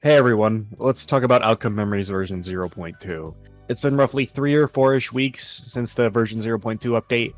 Hey everyone, let's talk about Outcome Memories version 0.2. It's been roughly 3 or 4-ish weeks since the version 0.2 update,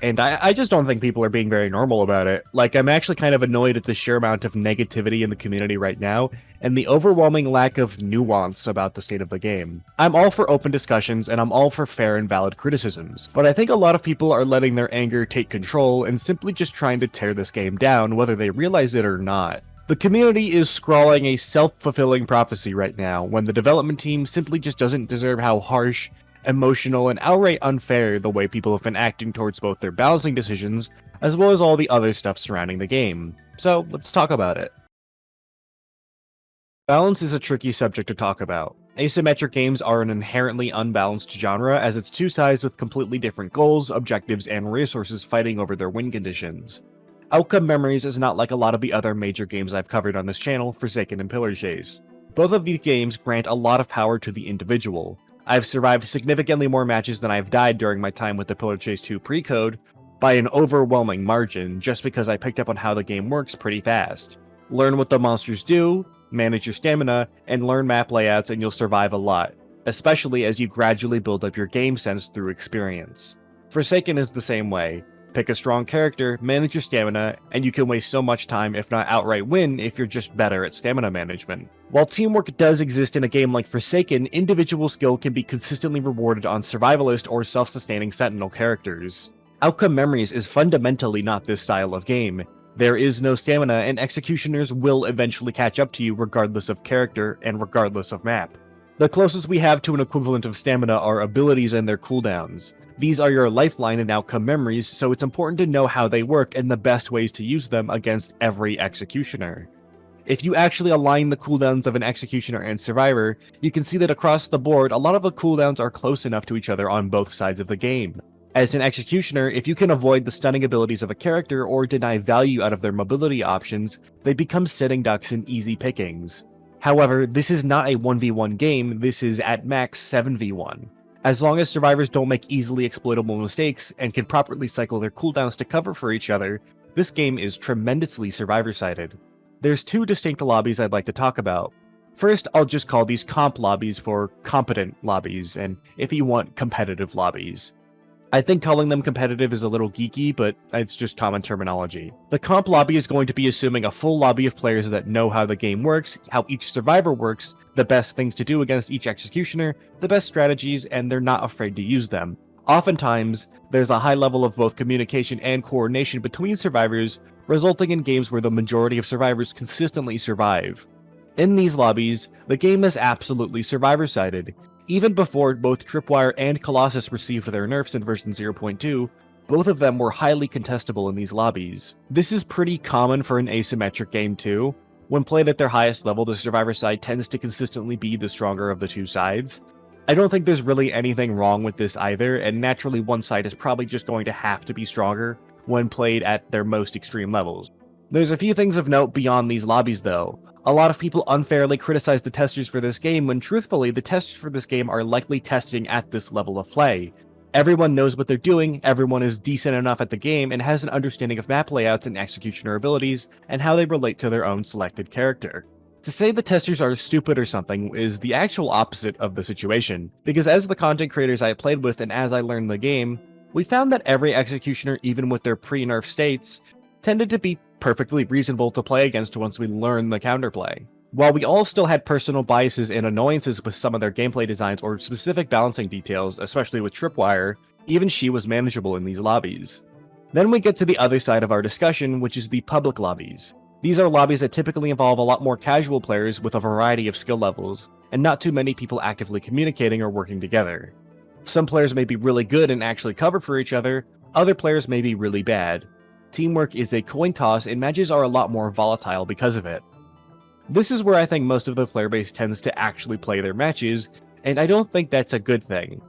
and I just don't think people are being very normal about it. Like, I'm actually kind of annoyed at the sheer amount of negativity in the community right now, and the overwhelming lack of nuance about the state of the game. I'm all for open discussions, and I'm all for fair and valid criticisms, but I think a lot of people are letting their anger take control and simply just trying to tear this game down, whether they realize it or not. The community is scrawling a self-fulfilling prophecy right now, when the development team simply just doesn't deserve how harsh, emotional, and outright unfair the way people have been acting towards both their balancing decisions, as well as all the other stuff surrounding the game. So, let's talk about it. Balance is a tricky subject to talk about. Asymmetric games are an inherently unbalanced genre, as it's two sides with completely different goals, objectives, and resources fighting over their win conditions. Outcome Memories is not like a lot of the other major games I've covered on this channel, Forsaken and Pillar Chase. Both of these games grant a lot of power to the individual. I've survived significantly more matches than I've died during my time with the Pillar Chase 2 pre-code, by an overwhelming margin, just because I picked up on how the game works pretty fast. Learn what the monsters do, manage your stamina, and learn map layouts and you'll survive a lot, especially as you gradually build up your game sense through experience. Forsaken is the same way. Pick a strong character, manage your stamina, and you can waste so much time if not outright win if you're just better at stamina management. While teamwork does exist in a game like Forsaken, individual skill can be consistently rewarded on survivalist or self-sustaining sentinel characters. Outcome Memories is fundamentally not this style of game. There is no stamina, and executioners will eventually catch up to you regardless of character and regardless of map. The closest we have to an equivalent of stamina are abilities and their cooldowns. These are your lifeline in Outcome Memories, so it's important to know how they work and the best ways to use them against every executioner. If you actually align the cooldowns of an executioner and survivor, you can see that across the board, a lot of the cooldowns are close enough to each other on both sides of the game. As an executioner, if you can avoid the stunning abilities of a character or deny value out of their mobility options, they become sitting ducks and easy pickings. However, this is not a 1v1 game, this is at max 7v1. As long as survivors don't make easily exploitable mistakes and can properly cycle their cooldowns to cover for each other, this game is tremendously survivor-sided. There's two distinct lobbies I'd like to talk about. First, I'll just call these comp lobbies for competent lobbies, and if you want, competitive lobbies. I think calling them competitive is a little geeky, but it's just common terminology. The comp lobby is going to be assuming a full lobby of players that know how the game works, how each survivor works, the best things to do against each executioner, the best strategies, and they're not afraid to use them. Oftentimes, there's a high level of both communication and coordination between survivors, resulting in games where the majority of survivors consistently survive. In these lobbies, the game is absolutely survivor-sided. Even before both Tripwire and Colossus received their nerfs in version 0.2, both of them were highly contestable in these lobbies. This is pretty common for an asymmetric game too. When played at their highest level, the survivor side tends to consistently be the stronger of the two sides. I don't think there's really anything wrong with this either, and naturally one side is probably just going to have to be stronger when played at their most extreme levels. There's a few things of note beyond these lobbies though. A lot of people unfairly criticize the testers for this game when truthfully the testers for this game are likely testing at this level of play. Everyone knows what they're doing, everyone is decent enough at the game, and has an understanding of map layouts and executioner abilities, and how they relate to their own selected character. To say the testers are stupid or something is the actual opposite of the situation, because as the content creators I played with and as I learned the game, we found that every executioner, even with their pre-nerf states, tended to be perfectly reasonable to play against once we learned the counterplay. While we all still had personal biases and annoyances with some of their gameplay designs or specific balancing details, especially with Tripwire, even she was manageable in these lobbies. Then we get to the other side of our discussion, which is the public lobbies. These are lobbies that typically involve a lot more casual players with a variety of skill levels, and not too many people actively communicating or working together. Some players may be really good and actually cover for each other, other players may be really bad. Teamwork is a coin toss, and matches are a lot more volatile because of it. This is where I think most of the player base tends to actually play their matches, and I don't think that's a good thing.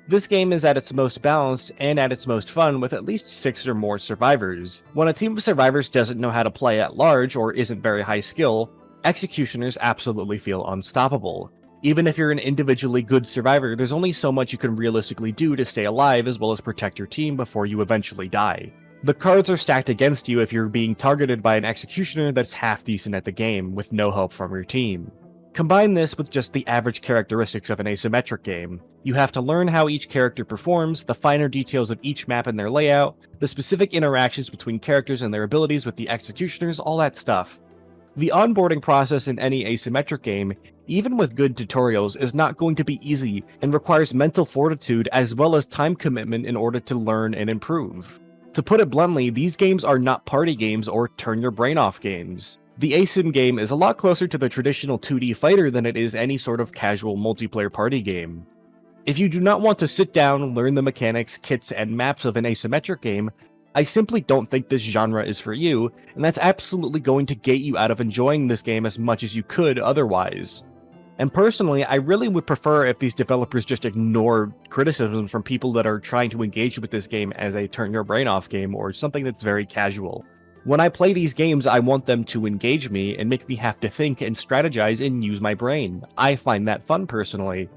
This game is at its most balanced and at its most fun with at least 6 or more survivors. When a team of survivors doesn't know how to play at large or isn't very high skill, executioners absolutely feel unstoppable. Even if you're an individually good survivor, there's only so much you can realistically do to stay alive as well as protect your team before you eventually die. The cards are stacked against you if you're being targeted by an executioner that's half decent at the game with no help from your team. Combine this with just the average characteristics of an asymmetric game. You have to learn how each character performs, the finer details of each map and their layout, the specific interactions between characters and their abilities with the executioners, all that stuff. The onboarding process in any asymmetric game, even with good tutorials, is not going to be easy and requires mental fortitude as well as time commitment in order to learn and improve. To put it bluntly, these games are not party games or turn your brain off games. The asym game is a lot closer to the traditional 2D fighter than it is any sort of casual multiplayer party game. If you do not want to sit down, learn the mechanics, kits, and maps of an asymmetric game, I simply don't think this genre is for you, and that's absolutely going to gate you out of enjoying this game as much as you could otherwise. And personally, I really would prefer if these developers just ignore criticisms from people that are trying to engage with this game as a turn your brain off game or something that's very casual. When I play these games, I want them to engage me and make me have to think and strategize and use my brain. I find that fun personally.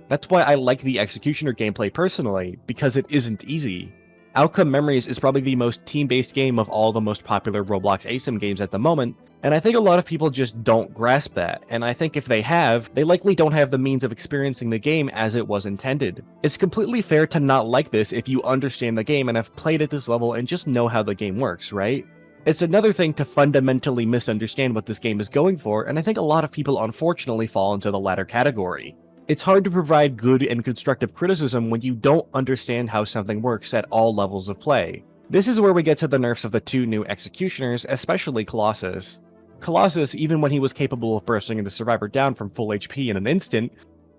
That's why I like the Executioner gameplay personally, because it isn't easy. Outcome Memories is probably the most team-based game of all the most popular Roblox asym games at the moment, and I think a lot of people just don't grasp that, and I think if they have, they likely don't have the means of experiencing the game as it was intended. It's completely fair to not like this if you understand the game and have played at this level and just know how the game works, right? It's another thing to fundamentally misunderstand what this game is going for, and I think a lot of people unfortunately fall into the latter category. It's hard to provide good and constructive criticism when you don't understand how something works at all levels of play. This is where we get to the nerfs of the two new executioners, especially Colossus. Colossus, even when he was capable of bursting into Survivor down from full HP in an instant,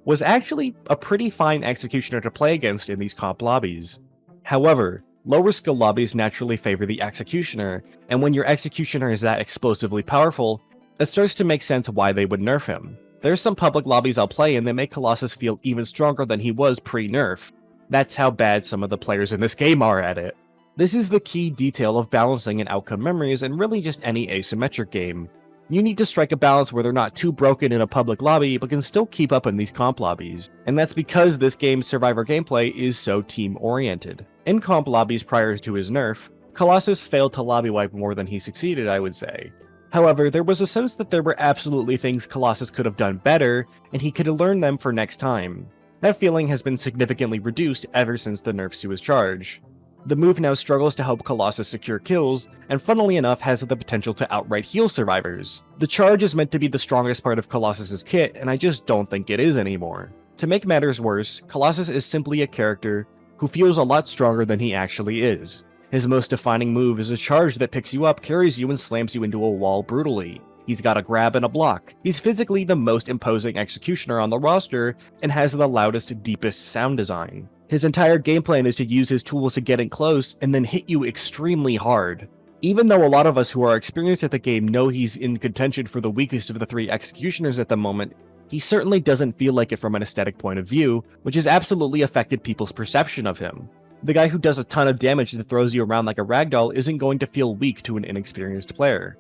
was actually a pretty fine executioner to play against in these comp lobbies. However, lower skill lobbies naturally favor the executioner, and when your executioner is that explosively powerful, it starts to make sense why they would nerf him. There's some public lobbies I'll play in that make Colossus feel even stronger than he was pre-nerf. That's how bad some of the players in this game are at it. This is the key detail of balancing in Outcome Memories and really just any asymmetric game. You need to strike a balance where they're not too broken in a public lobby but can still keep up in these comp lobbies, and that's because this game's Survivor gameplay is so team-oriented. In comp lobbies prior to his nerf, Colossus failed to lobby wipe more than he succeeded, I would say. However, there was a sense that there were absolutely things Colossus could have done better, and he could have learned them for next time. That feeling has been significantly reduced ever since the nerfs to his charge. The move now struggles to help Colossus secure kills, and funnily enough has the potential to outright heal survivors. The charge is meant to be the strongest part of Colossus's kit, and I just don't think it is anymore. To make matters worse, Colossus is simply a character who feels a lot stronger than he actually is. His most defining move is a charge that picks you up, carries you, and slams you into a wall brutally. He's got a grab and a block. He's physically the most imposing executioner on the roster, and has the loudest, deepest sound design. His entire game plan is to use his tools to get in close, and then hit you extremely hard. Even though a lot of us who are experienced at the game know he's in contention for the weakest of the three executioners at the moment, he certainly doesn't feel like it from an aesthetic point of view, which has absolutely affected people's perception of him. The guy who does a ton of damage that throws you around like a ragdoll isn't going to feel weak to an inexperienced player.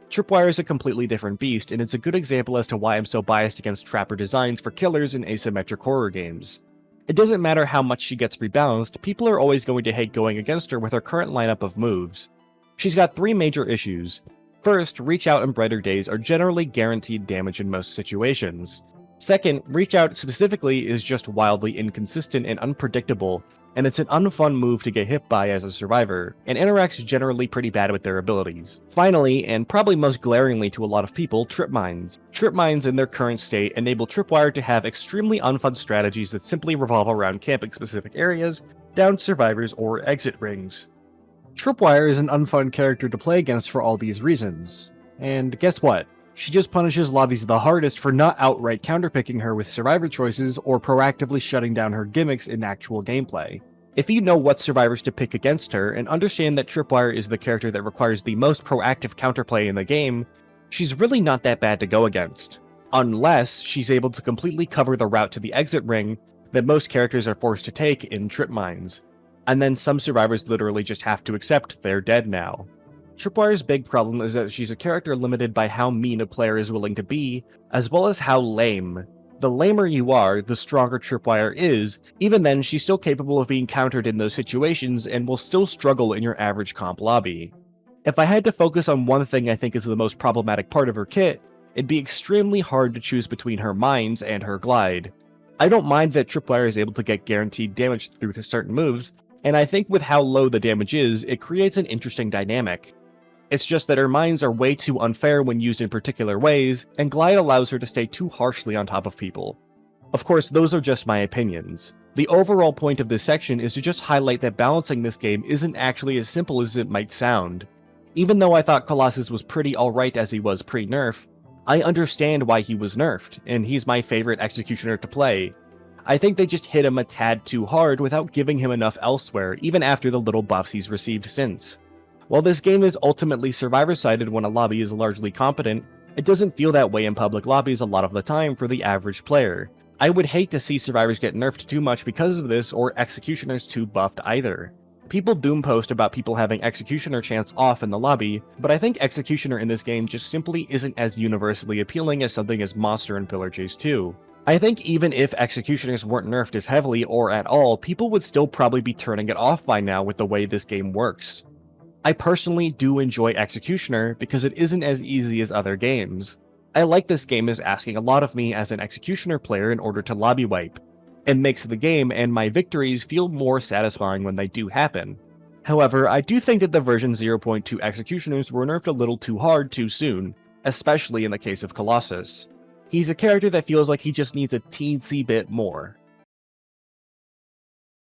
Tripwire is a completely different beast, and it's a good example as to why I'm so biased against trapper designs for killers in asymmetric horror games. It doesn't matter how much she gets rebalanced, people are always going to hate going against her with her current lineup of moves. She's got three major issues. First, Reach Out and Brighter Days are generally guaranteed damage in most situations. Second, Reach Out specifically is just wildly inconsistent and unpredictable, and it's an unfun move to get hit by as a survivor, and interacts generally pretty bad with their abilities. Finally, and probably most glaringly to a lot of people, Trip Mines. Trip Mines in their current state enable Tripwire to have extremely unfun strategies that simply revolve around camping specific areas, downed survivors, or exit rings. Tripwire is an unfun character to play against for all these reasons. And guess what? She just punishes lobbies the hardest for not outright counterpicking her with survivor choices or proactively shutting down her gimmicks in actual gameplay. If you know what survivors to pick against her and understand that Tripwire is the character that requires the most proactive counterplay in the game, she's really not that bad to go against. Unless she's able to completely cover the route to the exit ring that most characters are forced to take in Trip Mines. And then some survivors literally just have to accept they're dead now. Tripwire's big problem is that she's a character limited by how mean a player is willing to be, as well as how lame. The lamer you are, the stronger Tripwire is. Even then, she's still capable of being countered in those situations and will still struggle in your average comp lobby. If I had to focus on one thing I think is the most problematic part of her kit, It'd be extremely hard to choose between her mines and her glide. I don't mind that Tripwire is able to get guaranteed damage through certain moves, and I think with how low the damage is, it creates an interesting dynamic. It's just that her mines are way too unfair when used in particular ways, and Glide allows her to stay too harshly on top of people. Of course, those are just my opinions. The overall point of this section is to just highlight that balancing this game isn't actually as simple as it might sound. Even though I thought Colossus was pretty alright as he was pre-nerf, I understand why he was nerfed, and he's my favorite executioner to play. I think they just hit him a tad too hard without giving him enough elsewhere, even after the little buffs he's received since. While this game is ultimately survivor-sided when a lobby is largely competent, it doesn't feel that way in public lobbies a lot of the time for the average player. I would hate to see survivors get nerfed too much because of this, or executioners too buffed either. People doom post about people having executioner chance off in the lobby, but I think executioner in this game just simply isn't as universally appealing as something as Monster and Pillar Chase 2. I think even if executioners weren't nerfed as heavily or at all, people would still probably be turning it off by now with the way this game works. I personally do enjoy Executioner because it isn't as easy as other games. I like this game as asking a lot of me as an Executioner player in order to lobby wipe. It makes the game and my victories feel more satisfying when they do happen. However, I do think that the version 0.2 Executioners were nerfed a little too hard too soon, especially in the case of Colossus. He's a character that feels like he just needs a teensy bit more.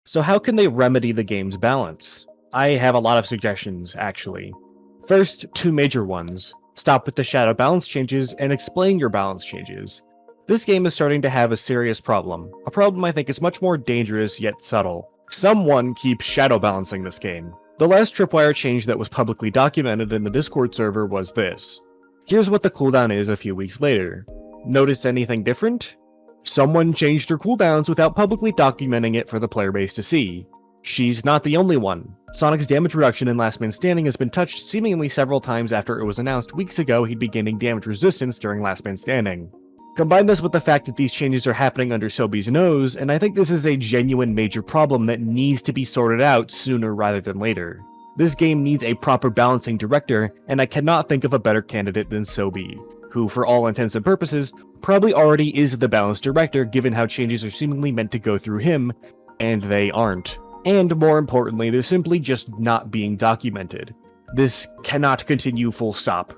So how can they remedy the game's balance? I have a lot of suggestions, actually. First, two major ones. Stop with the shadow balance changes and explain your balance changes. This game is starting to have a serious problem. A problem I think is much more dangerous yet subtle. Someone keeps shadow balancing this game. The last Tripwire change that was publicly documented in the Discord server was this. Here's what the cooldown is a few weeks later. Notice anything different? Someone changed her cooldowns without publicly documenting it for the player base to see. She's not the only one. Sonic's damage reduction in Last Man Standing has been touched seemingly several times after it was announced weeks ago he'd be gaining damage resistance during Last Man Standing. Combine this with the fact that these changes are happening under Sobi's nose, and I think this is a genuine major problem that needs to be sorted out sooner rather than later. This game needs a proper balancing director, and I cannot think of a better candidate than Sobi, who for all intents and purposes probably already is the balance director given how changes are seemingly meant to go through him, and they aren't. And more importantly, they're simply just not being documented. This cannot continue full stop.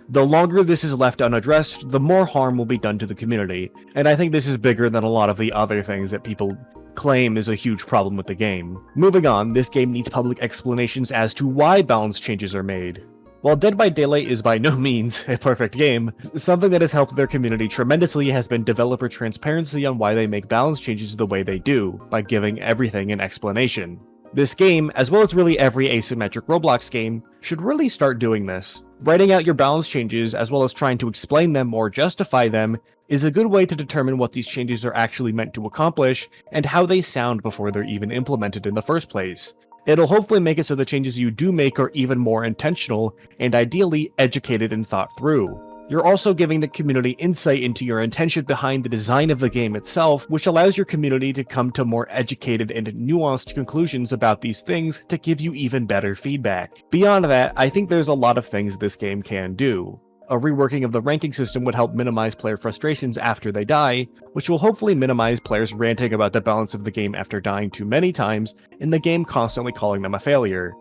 The longer this is left unaddressed, the more harm will be done to the community, and I think this is bigger than a lot of the other things that people claim is a huge problem with the game. Moving on, this game needs public explanations as to why balance changes are made. While Dead by Daylight is by no means a perfect game, something that has helped their community tremendously has been developer transparency on why they make balance changes the way they do, by giving everything an explanation. This game, as well as really every asymmetric Roblox game, should really start doing this. Writing out your balance changes, as well as trying to explain them or justify them, is a good way to determine what these changes are actually meant to accomplish, and how they sound before they're even implemented in the first place. It'll hopefully make it so the changes you do make are even more intentional, and ideally educated and thought through. You're also giving the community insight into your intention behind the design of the game itself, which allows your community to come to more educated and nuanced conclusions about these things to give you even better feedback. Beyond that, I think there's a lot of things this game can do. A reworking of the ranking system would help minimize player frustrations after they die, which will hopefully minimize players ranting about the balance of the game after dying too many times, and the game constantly calling them a failure.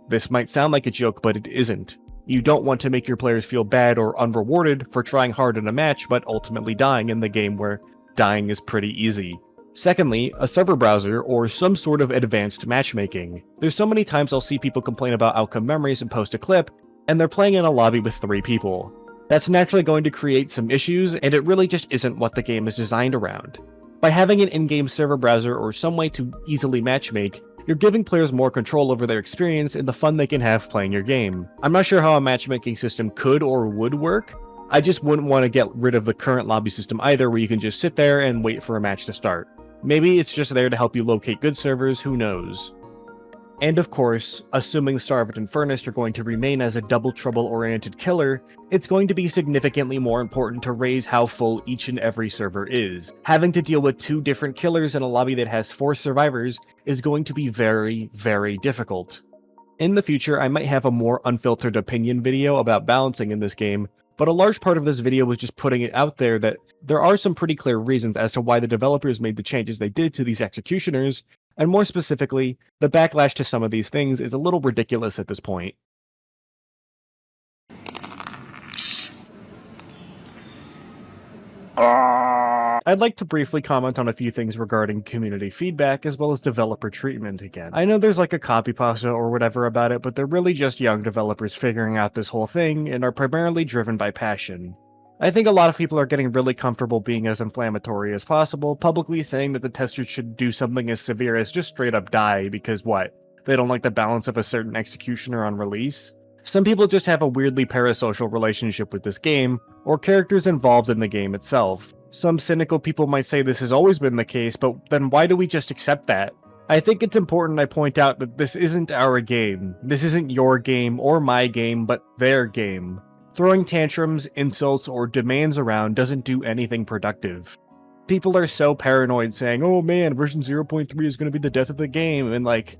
This might sound like a joke, but it isn't. You don't want to make your players feel bad or unrewarded for trying hard in a match but ultimately dying in the game where dying is pretty easy. Secondly, a server browser or some sort of advanced matchmaking. There's so many times I'll see people complain about outcome memories and post a clip, and they're playing in a lobby with 3 people. That's naturally going to create some issues, and it really just isn't what the game is designed around. By having an in-game server browser or some way to easily matchmake, you're giving players more control over their experience and the fun they can have playing your game. I'm not sure how a matchmaking system could or would work. I just wouldn't want to get rid of the current lobby system either, where you can just sit there and wait for a match to start. Maybe it's just there to help you locate good servers, who knows. And of course, assuming Starved and Furnace are going to remain as a Double Trouble-oriented killer, it's going to be significantly more important to raise how full each and every server is. Having to deal with 2 different killers in a lobby that has 4 survivors is going to be very, very difficult. In the future, I might have a more unfiltered opinion video about balancing in this game, but a large part of this video was just putting it out there that there are some pretty clear reasons as to why the developers made the changes they did to these executioners, and more specifically, the backlash to some of these things is a little ridiculous at this point. I'd like to briefly comment on a few things regarding community feedback as well as developer treatment again. I know there's like a copy pasta or whatever about it, but they're really just young developers figuring out this whole thing and are primarily driven by passion. I think a lot of people are getting really comfortable being as inflammatory as possible, publicly saying that the testers should do something as severe as just straight up die because what? They don't like the balance of a certain executioner on release? Some people just have a weirdly parasocial relationship with this game, or characters involved in the game itself. Some cynical people might say this has always been the case, but then why do we just accept that? I think it's important I point out that this isn't our game. This isn't your game or my game, but their game. Throwing tantrums, insults, or demands around doesn't do anything productive. People are so paranoid saying, oh man, version 0.3 is going to be the death of the game, and like,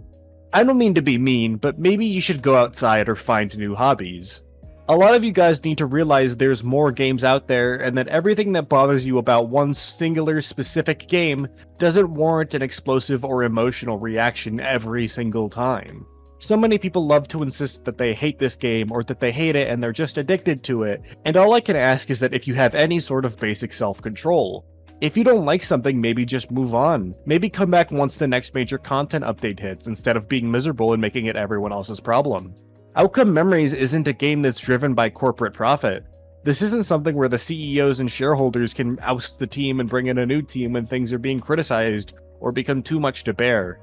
I don't mean to be mean, but maybe you should go outside or find new hobbies. A lot of you guys need to realize there's more games out there, and that everything that bothers you about one singular specific game doesn't warrant an explosive or emotional reaction every single time. So many people love to insist that they hate this game, or that they hate it and they're just addicted to it, and all I can ask is that if you have any sort of basic self-control. If you don't like something, maybe just move on. Maybe come back once the next major content update hits, instead of being miserable and making it everyone else's problem. Outcome Memories isn't a game that's driven by corporate profit. This isn't something where the CEOs and shareholders can oust the team and bring in a new team when things are being criticized or become too much to bear.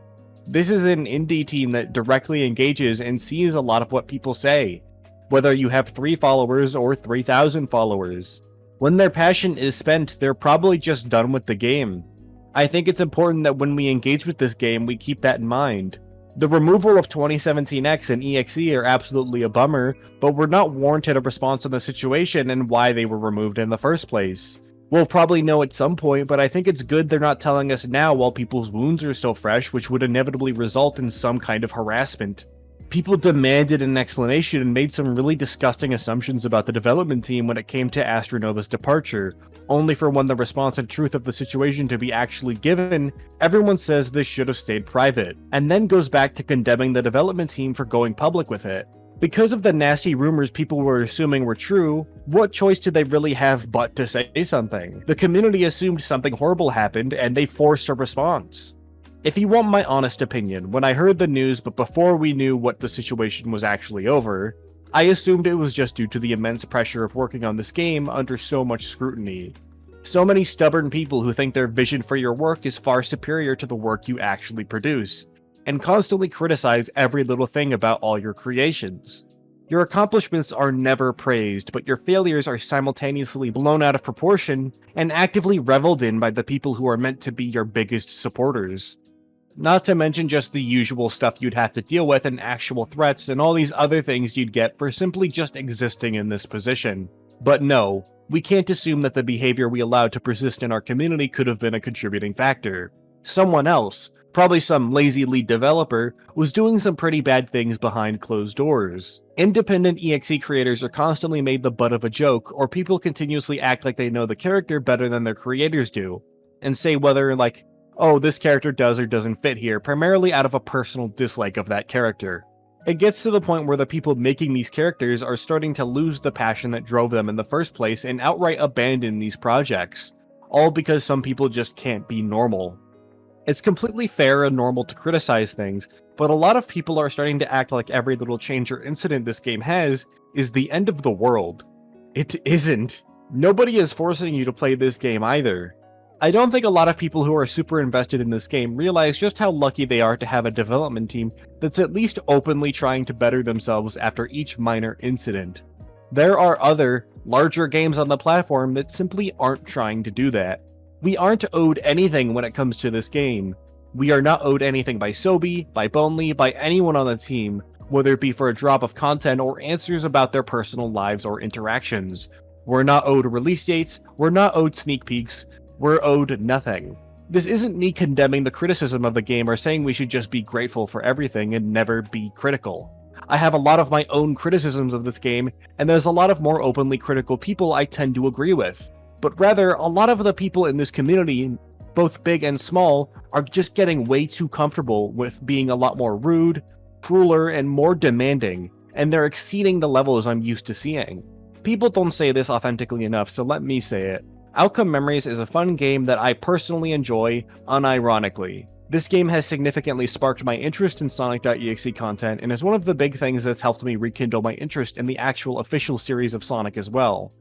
This is an indie team that directly engages and sees a lot of what people say, whether you have 3 followers or 3,000 followers. When their passion is spent, they're probably just done with the game. I think it's important that when we engage with this game, we keep that in mind. The removal of 2017X and EXE are absolutely a bummer, but we're not warranted a response on the situation and why they were removed in the first place. We'll probably know at some point, but I think it's good they're not telling us now while people's wounds are still fresh, which would inevitably result in some kind of harassment. People demanded an explanation and made some really disgusting assumptions about the development team when it came to Astronova's departure, only for when the response and truth of the situation to be actually given, everyone says this should have stayed private, and then goes back to condemning the development team for going public with it. Because of the nasty rumors people were assuming were true, what choice did they really have but to say something? The community assumed something horrible happened, and they forced a response. If you want my honest opinion, when I heard the news but before we knew what the situation was actually over, I assumed it was just due to the immense pressure of working on this game under so much scrutiny. So many stubborn people who think their vision for your work is far superior to the work you actually produce, and constantly criticize every little thing about all your creations. Your accomplishments are never praised, but your failures are simultaneously blown out of proportion and actively reveled in by the people who are meant to be your biggest supporters. Not to mention just the usual stuff you'd have to deal with and actual threats and all these other things you'd get for simply just existing in this position. But no, we can't assume that the behavior we allowed to persist in our community could have been a contributing factor. Someone else, probably some lazy lead developer, was doing some pretty bad things behind closed doors. Independent EXE creators are constantly made the butt of a joke, or people continuously act like they know the character better than their creators do, and say whether like, oh, this character does or doesn't fit here, primarily out of a personal dislike of that character. It gets to the point where the people making these characters are starting to lose the passion that drove them in the first place and outright abandon these projects, all because some people just can't be normal. It's completely fair and normal to criticize things, but a lot of people are starting to act like every little change or incident this game has is the end of the world. It isn't. Nobody is forcing you to play this game either. I don't think a lot of people who are super invested in this game realize just how lucky they are to have a development team that's at least openly trying to better themselves after each minor incident. There are other, larger games on the platform that simply aren't trying to do that. We aren't owed anything when it comes to this game. We are not owed anything by Sobi, by Bonely, by anyone on the team, whether it be for a drop of content or answers about their personal lives or interactions. We're not owed release dates, we're not owed sneak peeks, we're owed nothing. This isn't me condemning the criticism of the game or saying we should just be grateful for everything and never be critical. I have a lot of my own criticisms of this game, and there's a lot of more openly critical people I tend to agree with. But rather, a lot of the people in this community, both big and small, are just getting way too comfortable with being a lot more rude, crueler, and more demanding, and they're exceeding the levels I'm used to seeing. People don't say this authentically enough, so let me say it. Outcome Memories is a fun game that I personally enjoy, unironically. This game has significantly sparked my interest in Sonic.exe content, and is one of the big things that's helped me rekindle my interest in the actual official series of Sonic as well.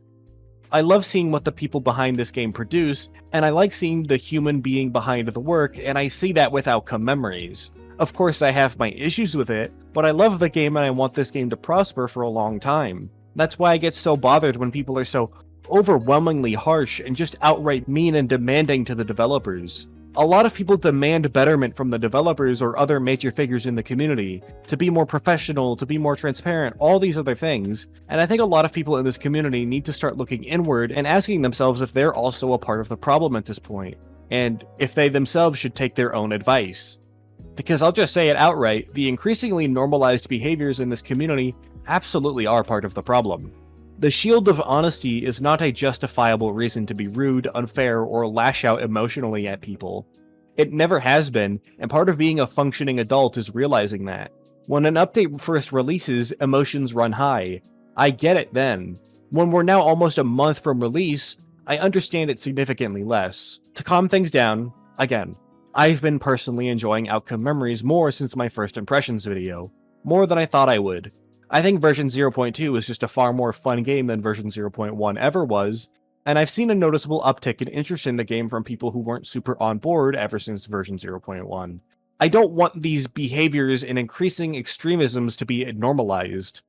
I love seeing what the people behind this game produce, and I like seeing the human being behind the work, and I see that with Outcome Memories. Of course, I have my issues with it, but I love the game and I want this game to prosper for a long time. That's why I get so bothered when people are so overwhelmingly harsh and just outright mean and demanding to the developers. A lot of people demand betterment from the developers or other major figures in the community, to be more professional, to be more transparent, all these other things, and I think a lot of people in this community need to start looking inward and asking themselves if they're also a part of the problem at this point, and if they themselves should take their own advice. Because I'll just say it outright, the increasingly normalized behaviors in this community absolutely are part of the problem. The shield of honesty is not a justifiable reason to be rude, unfair, or lash out emotionally at people. It never has been, and part of being a functioning adult is realizing that. When an update first releases, emotions run high. I get it then. When we're now almost a month from release, I understand it significantly less. To calm things down, again, I've been personally enjoying Outcome Memories more since my first impressions video. More than I thought I would. I think version 0.2 is just a far more fun game than version 0.1 ever was, and I've seen a noticeable uptick in interest in the game from people who weren't super on board ever since version 0.1. I don't want these behaviors and increasing extremisms to be normalized.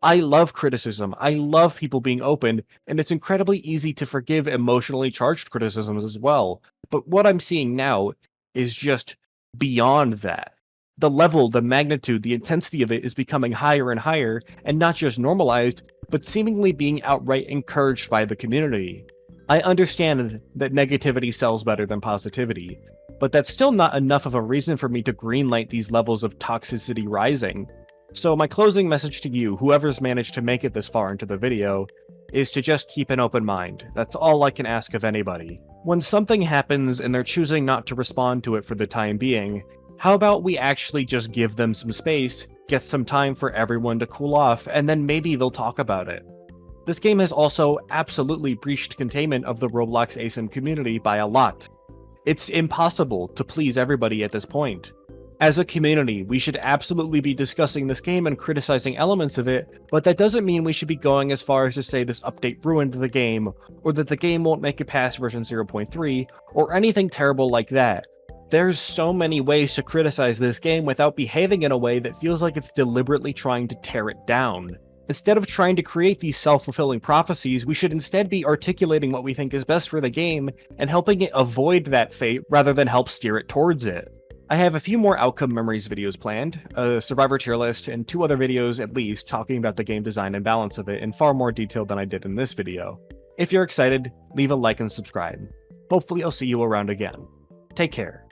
I love criticism, I love people being open, and it's incredibly easy to forgive emotionally charged criticisms as well, but what I'm seeing now is just beyond that. The level, the magnitude, the intensity of it is becoming higher and higher, and not just normalized, but seemingly being outright encouraged by the community. I understand that negativity sells better than positivity, but that's still not enough of a reason for me to greenlight these levels of toxicity rising. So my closing message to you, whoever's managed to make it this far into the video, is to just keep an open mind. That's all I can ask of anybody. When something happens and they're choosing not to respond to it for the time being, how about we actually just give them some space, get some time for everyone to cool off, and then maybe they'll talk about it. This game has also absolutely breached containment of the Roblox ASIM community by a lot. It's impossible to please everybody at this point. As a community, we should absolutely be discussing this game and criticizing elements of it, but that doesn't mean we should be going as far as to say this update ruined the game, or that the game won't make it past version 0.3, or anything terrible like that. There's so many ways to criticize this game without behaving in a way that feels like it's deliberately trying to tear it down. Instead of trying to create these self-fulfilling prophecies, we should instead be articulating what we think is best for the game and helping it avoid that fate rather than help steer it towards it. I have a few more Outcome Memories videos planned, a Survivor tier list, and 2 other videos at least talking about the game design and balance of it in far more detail than I did in this video. If you're excited, leave a like and subscribe. Hopefully I'll see you around again. Take care.